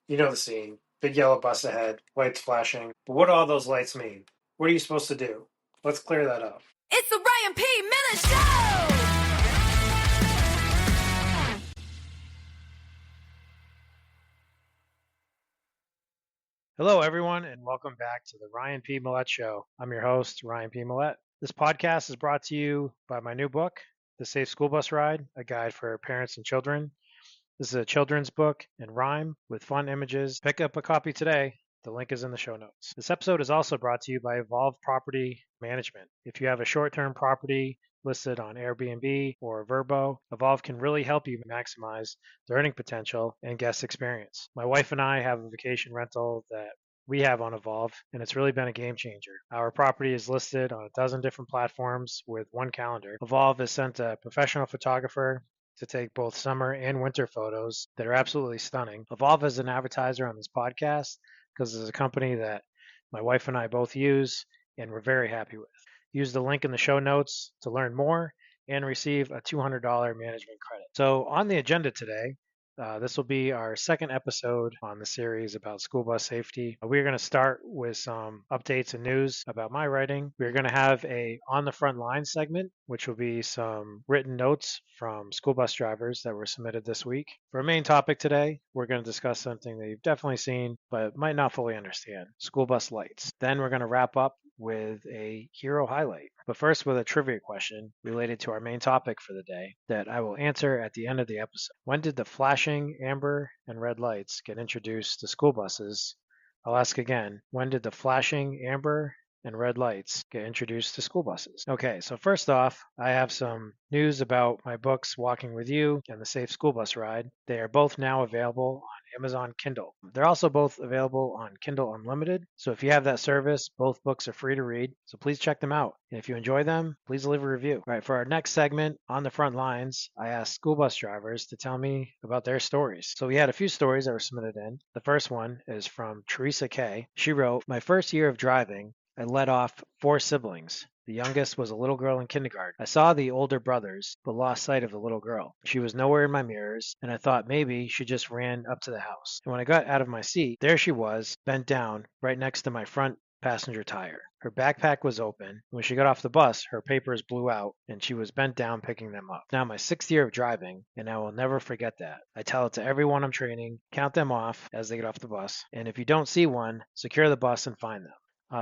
You know the scene. Big yellow bus ahead, lights flashing. But what do all those lights mean? What are you supposed to do? Let's clear that up. It's the Ryan P. Miller Show! Hello, everyone, and welcome back to the Ryan P. Millette Show. I'm your host, Ryan P. Millette. This podcast is brought to you by my new book, The Safe School Bus Ride, a guide for parents and children. This is a children's book in rhyme with fun images. Pick up a copy today. The link is in the show notes. This episode is also brought to you by Evolve Property Management. If you have a short-term property listed on Airbnb or Vrbo, Evolve can really help you maximize the earning potential and guest experience. My wife and I have a vacation rental that we have on Evolve, and it's really been a game changer. Our property is listed on a dozen different platforms with one calendar. Evolve has sent a professional photographer to take both summer and winter photos that are absolutely stunning. Evolve is an advertiser on this podcast because it's a company that my wife and I both use and we're very happy with. Use the link in the show notes to learn more and receive a $200 management credit. So on the agenda today, this will be our second episode on the series about school bus safety. We're going to start with some updates and news about my writing. We're going to have a on the front line segment, which will be some written notes from school bus drivers that were submitted this week. For our main topic today, we're going to discuss something that you've definitely seen, but might not fully understand: school bus lights. Then we're going to wrap up with a hero highlight. But first, with a trivia question related to our main topic for the day that I will answer at the end of the episode. When did the flashing amber and red lights get introduced to school buses? I'll ask again. When did the flashing amber and red lights get introduced to school buses? Okay, so first off, I have some news about my books, Walking With You and The Safe School Bus Ride. They are both now available on Amazon Kindle. They're also both available on Kindle Unlimited. So if you have that service, both books are free to read. So please check them out. And if you enjoy them, please leave a review. All right, for our next segment, On the Front Lines, I asked school bus drivers to tell me about their stories. So we had a few stories that were submitted in. The first one is from Teresa K. She wrote, "My first year of driving, I let off 4 siblings. The youngest was a little girl in kindergarten. I saw the older brothers, but lost sight of the little girl. She was nowhere in my mirrors, and I thought maybe she just ran up to the house. And when I got out of my seat, there she was, bent down, right next to my front passenger tire. Her backpack was open. When she got off the bus, her papers blew out, and she was bent down picking them up. Now my 6th year of driving, and I will never forget that. I tell it to everyone I'm training, count them off as they get off the bus, and if you don't see one, secure the bus and find them."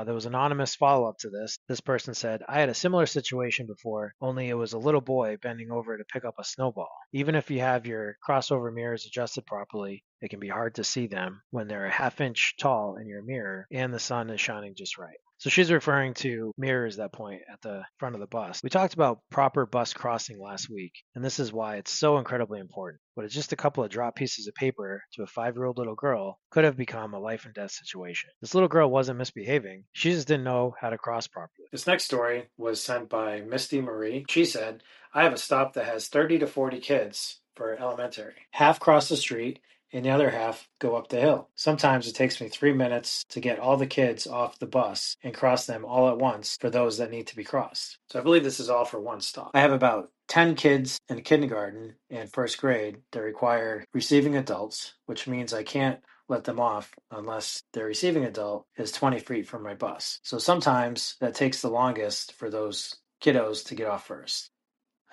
There was anonymous follow-up to this. This person said, "I had a similar situation before, only it was a little boy bending over to pick up a snowball. Even if you have your crossover mirrors adjusted properly, it can be hard to see them when they're a half-inch tall in your mirror and the sun is shining just right." So she's referring to mirrors that point at the front of the bus. We talked about proper bus crossing last week, and this is why it's so incredibly important. But it's just a couple of dropped pieces of paper to a 5-year-old little girl could have become a life and death situation. This little girl wasn't misbehaving. She just didn't know how to cross properly. This next story was sent by Misty Marie. She said, "I have a stop that has 30 to 40 kids for elementary. Half cross the street and the other half go up the hill. Sometimes it takes me 3 minutes to get all the kids off the bus and cross them all at once for those that need to be crossed." So I believe this is all for one stop. I have about 10 kids in kindergarten and first grade that require receiving adults, which means I can't let them off unless their receiving adult is 20 feet from my bus. So sometimes that takes the longest for those kiddos to get off first.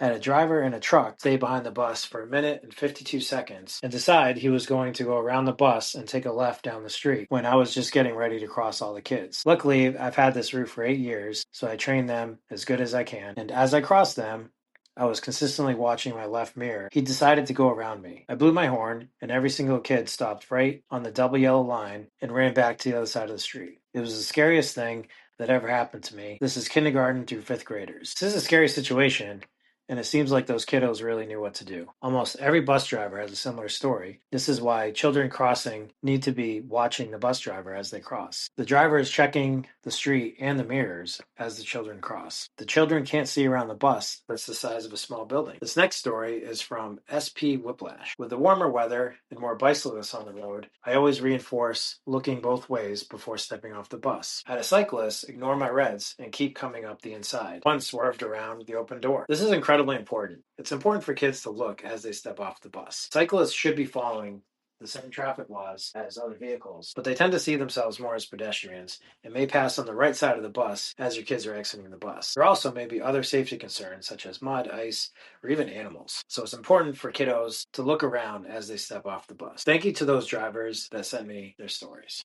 I had a driver in a truck stay behind the bus for 1 minute and 52 seconds and decide he was going to go around the bus and take a left down the street when I was just getting ready to cross all the kids. Luckily, I've had this route for 8 years, so I train them as good as I can. And as I crossed them, I was consistently watching my left mirror. He decided to go around me. I blew my horn, and every single kid stopped right on the double yellow line and ran back to the other side of the street. It was the scariest thing that ever happened to me. This is kindergarten through 5th graders. This is a scary situation, and it seems like those kiddos really knew what to do. Almost every bus driver has a similar story. This is why children crossing need to be watching the bus driver as they cross. The driver is checking the street and the mirrors as the children cross. The children can't see around the bus, but it's the size of a small building. This next story is from SP Whiplash. With the warmer weather and more bicyclists on the road, I always reinforce looking both ways before stepping off the bus. I had a cyclist ignore my reds and keep coming up the inside. One swerved around the open door. This is incredibly important. It's important for kids to look as they step off the bus. Cyclists should be following the same traffic laws as other vehicles, but they tend to see themselves more as pedestrians and may pass on the right side of the bus as your kids are exiting the bus. There also may be other safety concerns such as mud, ice, or even animals. So it's important for kiddos to look around as they step off the bus. Thank you to those drivers that sent me their stories.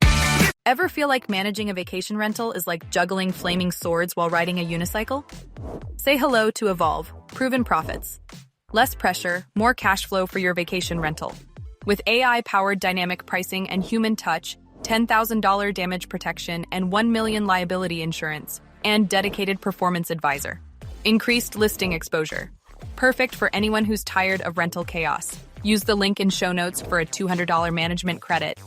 Ever feel like managing a vacation rental is like juggling flaming swords while riding a unicycle? Say hello to Evolve, proven profits. Less pressure, more cash flow for your vacation rental. With AI-powered dynamic pricing and human touch, $10,000 damage protection and $1 million liability insurance, and dedicated performance advisor. Increased listing exposure. Perfect for anyone who's tired of rental chaos. Use the link in show notes for a $200 management credit.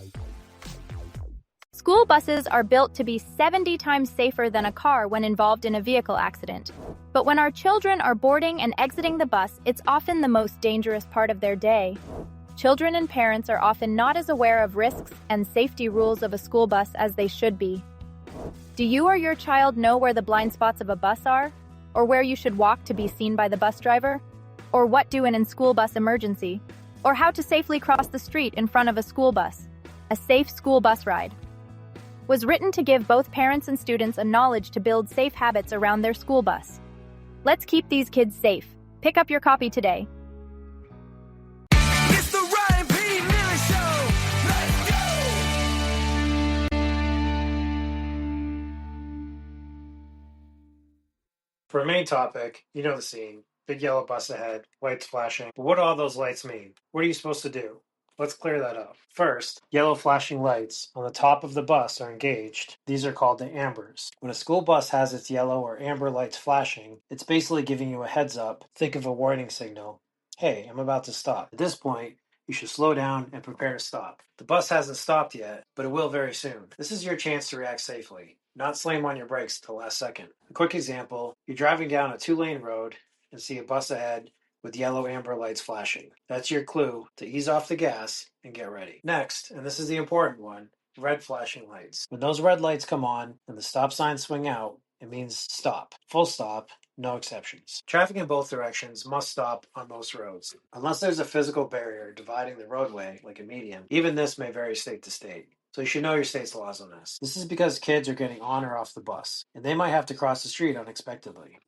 School buses are built to be 70 times safer than a car when involved in a vehicle accident. But when our children are boarding and exiting the bus, it's often the most dangerous part of their day. Children and parents are often not as aware of risks and safety rules of a school bus as they should be. Do you or your child know where the blind spots of a bus are? Or where you should walk to be seen by the bus driver? Or what do in a school bus emergency? Or how to safely cross the street in front of a school bus? A safe school bus ride was written to give both parents and students a knowledge to build safe habits around their school bus. Let's keep these kids safe. Pick up your copy today. It's the Ryan P. Miller Show. Let's go. For our main topic, you know the scene. Big yellow bus ahead, lights flashing. But what do all those lights mean? What are you supposed to do? Let's clear that up. First, yellow flashing lights on the top of the bus are engaged. These are called the ambers. When a school bus has its yellow or amber lights flashing, it's basically giving you a heads up. Think of a warning signal. Hey, I'm about to stop. At this point, you should slow down and prepare to stop. The bus hasn't stopped yet, but it will very soon. This is your chance to react safely, not slam on your brakes at the last second. A quick example, you're driving down a 2-lane road and see a bus ahead with yellow amber lights flashing. That's your clue to ease off the gas and get ready. Next, and this is the important one, red flashing lights. When those red lights come on and the stop signs swing out, it means stop. Full stop, no exceptions. Traffic in both directions must stop on most roads. Unless there's a physical barrier dividing the roadway, like a median, even this may vary state to state. So you should know your state's laws on this. This is because kids are getting on or off the bus, and they might have to cross the street unexpectedly.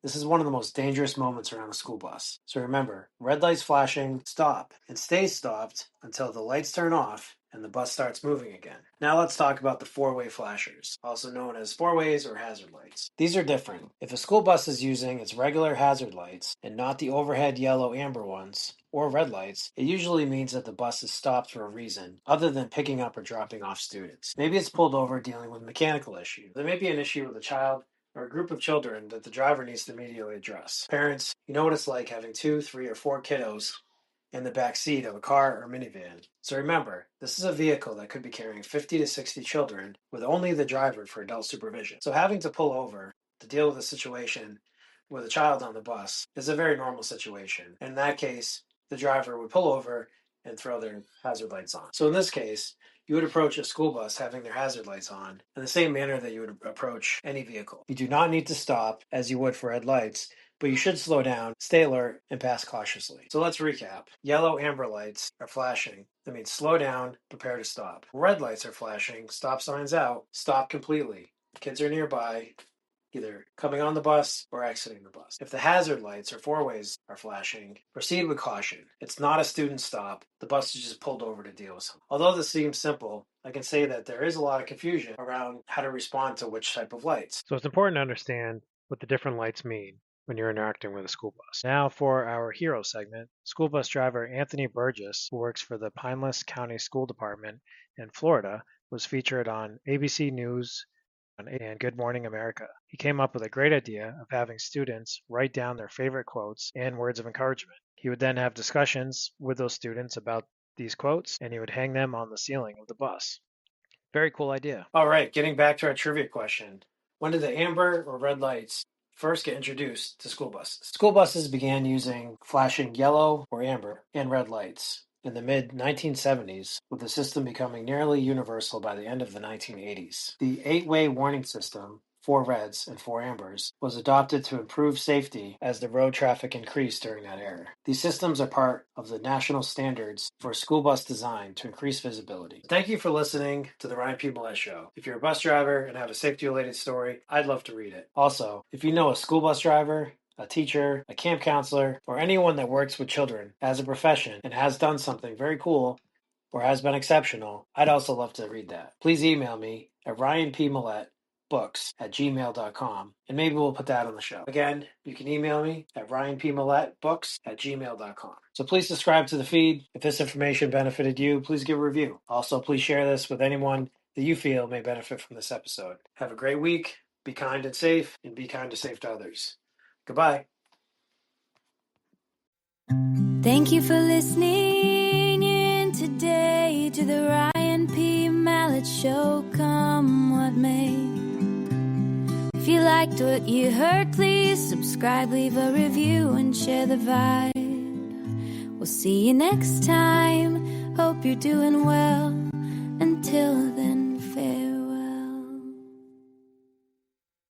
This is one of the most dangerous moments around a school bus. So remember, red lights flashing, stop, and stay stopped until the lights turn off and the bus starts moving again. Now let's talk about the four-way flashers, also known as four-ways or hazard lights. These are different. If a school bus is using its regular hazard lights and not the overhead yellow amber ones, or red lights, it usually means that the bus is stopped for a reason other than picking up or dropping off students. Maybe it's pulled over dealing with a mechanical issue. There may be an issue with a child or a group of children that the driver needs to immediately address. Parents, you know what it's like having 2, 3, or 4 kiddos in the back seat of a car or minivan. So remember, this is a vehicle that could be carrying 50 to 60 children with only the driver for adult supervision. So having to pull over to deal with a situation with a child on the bus is a very normal situation. In that case, the driver would pull over and throw their hazard lights on. So in this case, you would approach a school bus having their hazard lights on in the same manner that you would approach any vehicle. You do not need to stop as you would for red lights, but you should slow down, stay alert, and pass cautiously. So let's recap. Yellow amber lights are flashing. That means slow down, prepare to stop. Red lights are flashing, stop signs out, stop completely. Kids are nearby, either coming on the bus or exiting the bus. If the hazard lights or four-ways are flashing, proceed with caution. It's not a student stop. The bus is just pulled over to deal with something. Although this seems simple, I can say that there is a lot of confusion around how to respond to which type of lights. So it's important to understand what the different lights mean when you're interacting with a school bus. Now for our hero segment, school bus driver Anthony Burgess, who works for the Pinellas County School Department in Florida, was featured on ABC News and Good Morning America. He came up with a great idea of having students write down their favorite quotes and words of encouragement. He would then have discussions with those students about these quotes, and he would hang them on the ceiling of the bus. Very cool idea. All right, getting back to our trivia question. When did the amber or red lights first get introduced to school buses? School buses began using flashing yellow or amber and red lights in the mid-1970s, with the system becoming nearly universal by the end of the 1980s. The 8-way warning system 4 reds and 4 ambers, was adopted to improve safety as the road traffic increased during that era. These systems are part of the national standards for school bus design to increase visibility. Thank you for listening to the Ryan P. Millett Show. If you're a bus driver and have a safety-related story, I'd love to read it. Also, if you know a school bus driver, a teacher, a camp counselor, or anyone that works with children as a profession and has done something very cool or has been exceptional, I'd also love to read that. Please email me at ryanpmillettbooks@gmail.com, and maybe we'll put that on the show. Again, you can email me at ryanpmillettbooks@gmail.com. So please subscribe to the feed. If this information benefited you, please give a review. Also, please share this with anyone that you feel may benefit from this episode. Have a great week. Be kind and safe, and be kind and safe to others. Goodbye. Thank you for listening in today to the Ryan P. Mallett Show. Come what may. If you liked what you heard, please subscribe, leave a review, and share the vibe. We'll see you next time. Hope you're doing well. Until then.